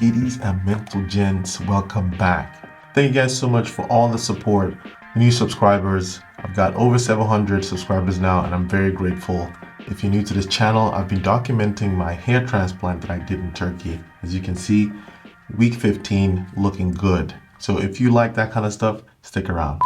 kitties and mental gents, welcome back. Thank you guys so much for all the support, new subscribers. I've got over 700 subscribers now and I'm very grateful. If you're new to this channel, I've been documenting my hair transplant that I did in Turkey. As you can see, week 15 looking good. So if you like that kind of stuff, stick around.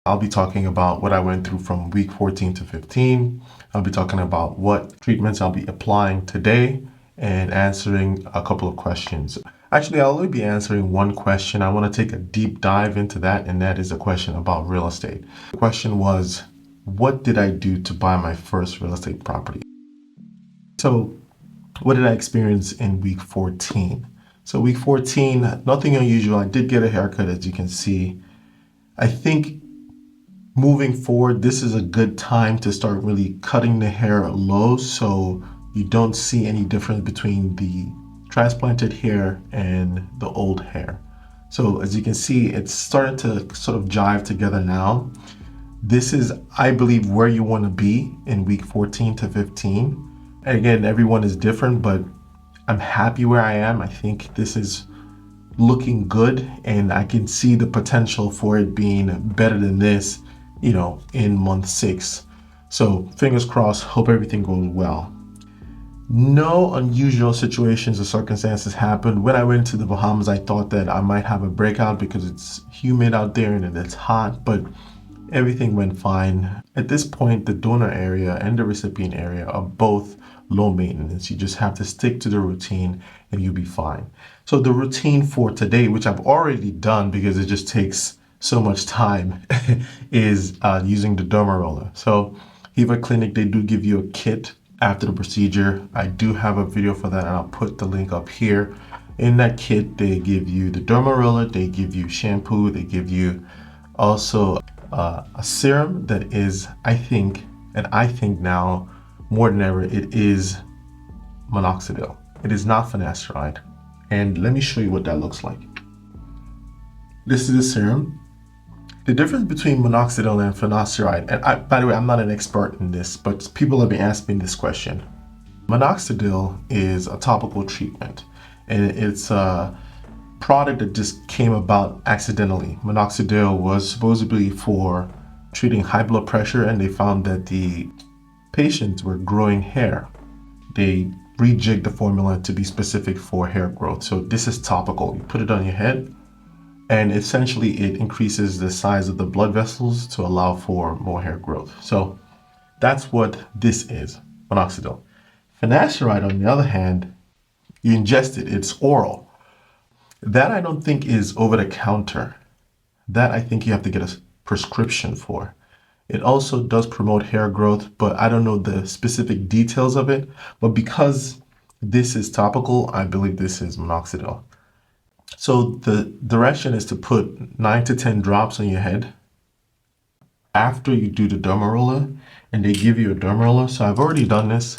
I'll be talking about what I went through from week 14 to 15. I'll be talking about what treatments I'll be applying today and answering a couple of questions. Actually, I'll only be answering one question. I want to take a deep dive into that, and that is a question about real estate. The question was, what did I do to buy my first real estate property? So what did I experience in week 14? So week 14, nothing unusual. I did get a haircut, as you can see. I think moving forward, this is a good time to start really cutting the hair low so you don't see any difference between the transplanted hair and the old hair. So as you can see, it's starting to sort of jive together now. This is, I believe, where you want to be in week 14 to 15. Again, everyone is different, but I'm happy where I am. I think this is looking good and I can see the potential for it being better than this, you know, in month 6. So fingers crossed, hope everything goes well. No unusual situations or circumstances happened. When I went to the Bahamas, I thought that I might have a breakout because it's humid out there and it's hot, but everything went fine. At this point, the donor area and the recipient area are both low maintenance. You just have to stick to the routine and you'll be fine. So the routine for today, which I've already done because it just takes so much time, is using the Derm Marilla. So Hiva Clinic, they do give you a kit after the procedure. I do have a video for that and I'll put the link up here. In that kit, they give you the Derm Marilla, they give you shampoo, they give you also a serum that is, I think now more than ever, it is minoxidil. It is not finasteride. And let me show you what that looks like. This is a serum. The difference between minoxidil and finasteride, and by the way, I'm not an expert in this, but people have been asking me this question. Minoxidil is a topical treatment, and it's a product that just came about accidentally. Minoxidil was supposedly for treating high blood pressure, and they found that the patients were growing hair. They rejigged the formula to be specific for hair growth. So this is topical. You put it on your head, and essentially it increases the size of the blood vessels to allow for more hair growth. So that's what this is, minoxidil. Finasteride, on the other hand, you ingest it, it's oral. That I don't think is over the counter. That I think you have to get a prescription for. It also does promote hair growth, but I don't know the specific details of it. But because this is topical, I believe this is minoxidil. So the direction is to put 9 to 10 drops on your head after you do the Derm Marilla, and they give you a Derm Marilla. So I've already done this.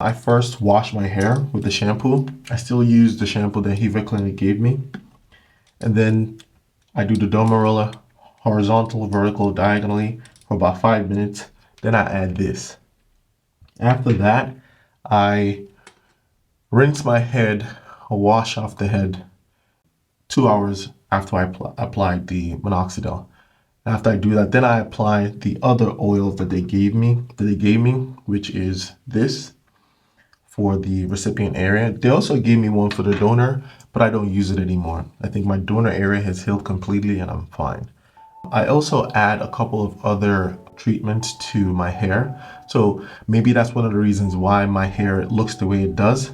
I first wash my hair with the shampoo. I still use the shampoo that Hiva Clinic gave me. And then I do the Derm Marilla horizontal, vertical, diagonally for about 5 minutes. Then I add this. After that, I rinse my head, wash off the head 2 hours after I applied the minoxidil. After I do that, then I apply the other oils that they gave me, which is this for the recipient area. They also gave me one for the donor, but I don't use it anymore. I think my donor area has healed completely and I'm fine. I also add a couple of other treatments to my hair. So maybe that's one of the reasons why my hair looks the way it does.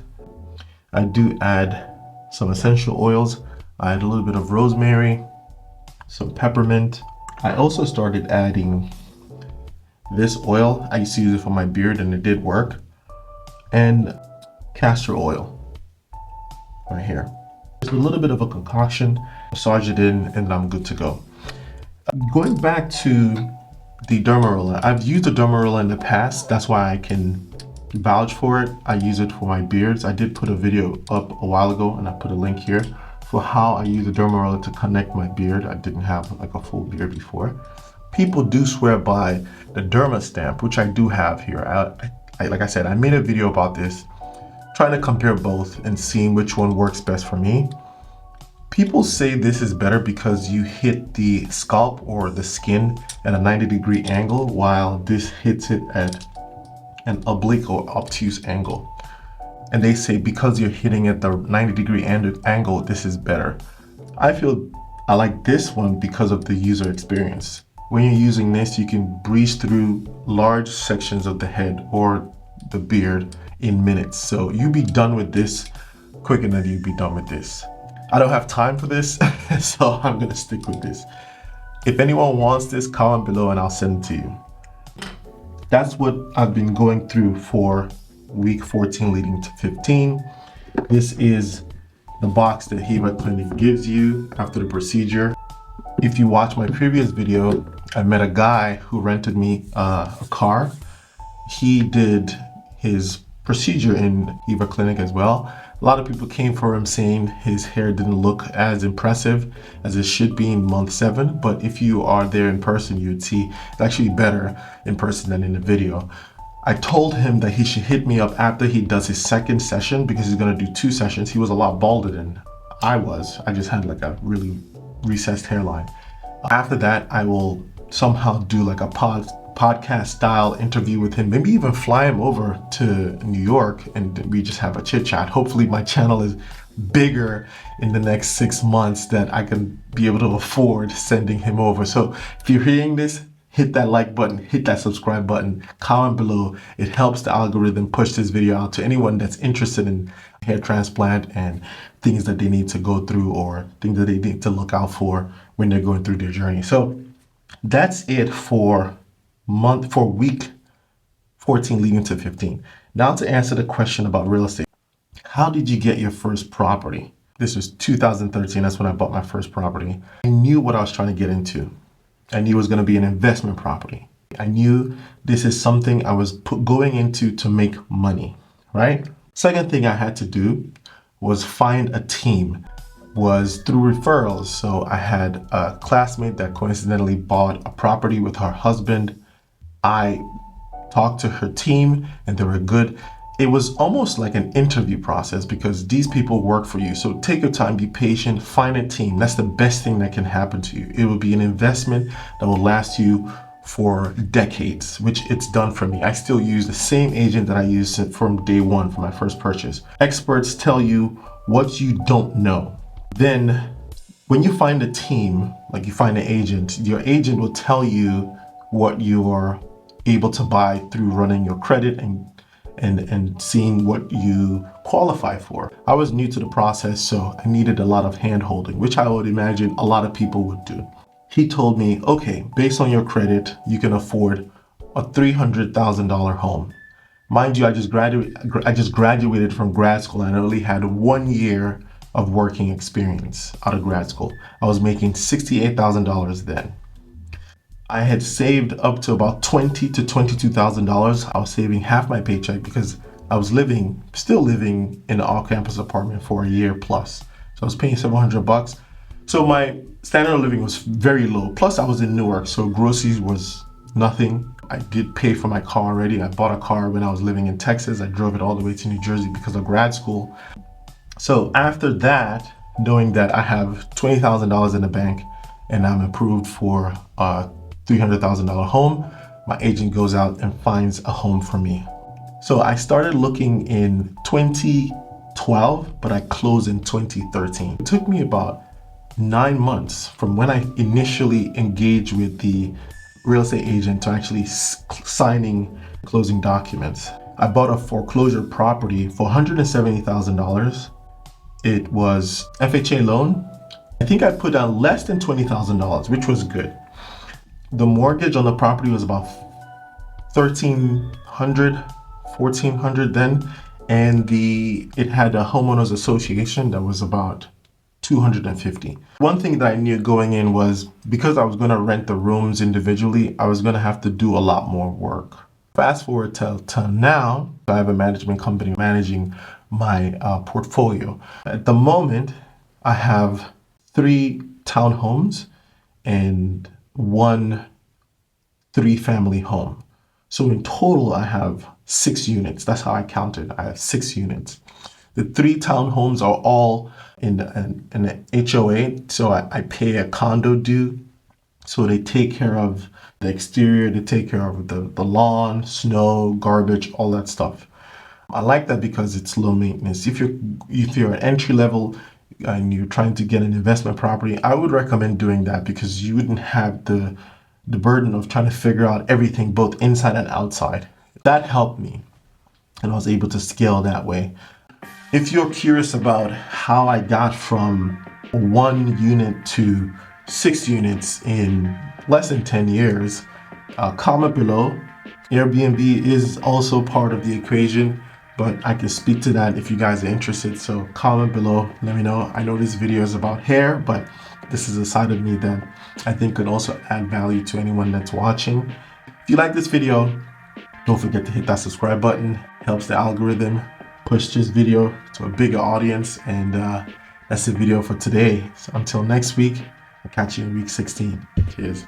I do add some essential oils. I add a little bit of rosemary, some peppermint. I also started adding this oil. I used to use it for my beard and it did work. And castor oil right here. Just a little bit of a concoction, massage it in, and I'm good to go. Going back to the Derm Marilla, I've used the Derm Marilla in the past. That's why I can vouch for it. I use it for my beards. I did put a video up a while ago and I put a link here for how I use the Derm Marilla to connect my beard. I didn't have like a full beard before. People do swear by the Derma stamp, which I do have here. Like I said, I made a video about this trying to compare both and seeing which one works best for me. People say this is better because you hit the scalp or the skin at a 90-degree angle, while this hits it at an oblique or obtuse angle. And they say because you're hitting at the 90-degree angle, this is better. I feel I like this one because of the user experience. When you're using this, you can breeze through large sections of the head or the beard in minutes. So you'll be done with this quicker than you'll be done with this. I don't have time for this, so I'm gonna stick with this. If anyone wants this, comment below and I'll send it to you. That's what I've been going through for week 14 leading to 15. This is the box that Hiva Clinic gives you after the procedure. If you watch my previous video, I met a guy who rented me a car. He did his procedure in Hiva Clinic as well. A lot of people came for him saying his hair didn't look as impressive as it should be in month 7, but if you are there in person, you'd see it's actually better in person than in the video. I told him that he should hit me up after he does his second session because he's gonna do 2 sessions. He was a lot balder than I was. I just had like a really recessed hairline. After that, I will somehow do like a podcast style interview with him, maybe even fly him over to New York and we just have a chit chat. Hopefully my channel is bigger in the next 6 months that I can be able to afford sending him over. So if you're hearing this, hit that like button, hit that subscribe button, comment below. It helps the algorithm push this video out to anyone that's interested in hair transplant and things that they need to go through or things that they need to look out for when they're going through their journey. So that's it for week 14 leading to 15. Now to answer the question about real estate. How did you get your first property? This was 2013. That's when I bought my first property. I knew what I was trying to get into. I knew it was going to be an investment property. I knew this is something I was going into to make money, right? Second thing I had to do was find a team. Was through referrals. So I had a classmate that coincidentally bought a property with her husband. I talked to her team and they were good. It was almost like an interview process because these people work for you. So take your time, be patient, find a team. That's the best thing that can happen to you. It will be an investment that will last you for decades, which it's done for me. I still use the same agent that I used from day one for my first purchase. Experts tell you what you don't know. Then when you find a team, like you find an agent, your agent will tell you what you are able to buy through running your credit and seeing what you qualify for. I was new to the process, so I needed a lot of hand-holding, which I would imagine a lot of people would do. He told me, okay, based on your credit, you can afford a $300,000 home. Mind you, I just graduated from grad school and I only had 1 year of working experience out of grad school. I was making $68,000 then. I had saved up to about $20,000 to $22,000. I was saving half my paycheck because I was still living in an all-campus apartment for a year plus. So I was paying $700. So my standard of living was very low. Plus I was in Newark, so groceries was nothing. I did pay for my car already. I bought a car when I was living in Texas. I drove it all the way to New Jersey because of grad school. So after that, knowing that I have $20,000 in the bank and I'm approved for a $300,000 home, my agent goes out and finds a home for me. So I started looking in 2012, but I closed in 2013. It took me about 9 months from when I initially engaged with the real estate agent to actually signing closing documents. I bought a foreclosure property for $170,000. It was FHA loan. I think I put down less than $20,000, which was good. The mortgage on the property was about $1,400 then, and it had a homeowners association that was about $250. One thing that I knew going in was because I was going to rent the rooms individually, I was going to have to do a lot more work. Fast forward to now, I have a management company managing my portfolio. At the moment, I have 3 townhomes and 1 3-family home. So in total, I have 6 units. That's how I counted. I have 6 units. The 3 townhomes are all in an HOA, so I pay a condo due. So they take care of the exterior, they take care of the lawn, snow, garbage, all that stuff. I like that because it's low maintenance. If you're an entry level and you're trying to get an investment property, I would recommend doing that because you wouldn't have the burden of trying to figure out everything both inside and outside. That helped me, and I was able to scale that way. If you're curious about how I got from 1 unit to 6 units in less than 10 years, comment below. Airbnb is also part of the equation, but I can speak to that if you guys are interested. So comment below, let me know. I know this video is about hair, but this is a side of me that I think could also add value to anyone that's watching. If you like this video, don't forget to hit that subscribe button. It helps the algorithm push this video to a bigger audience. And that's the video for today. So until next week, I'll catch you in week 16. Cheers.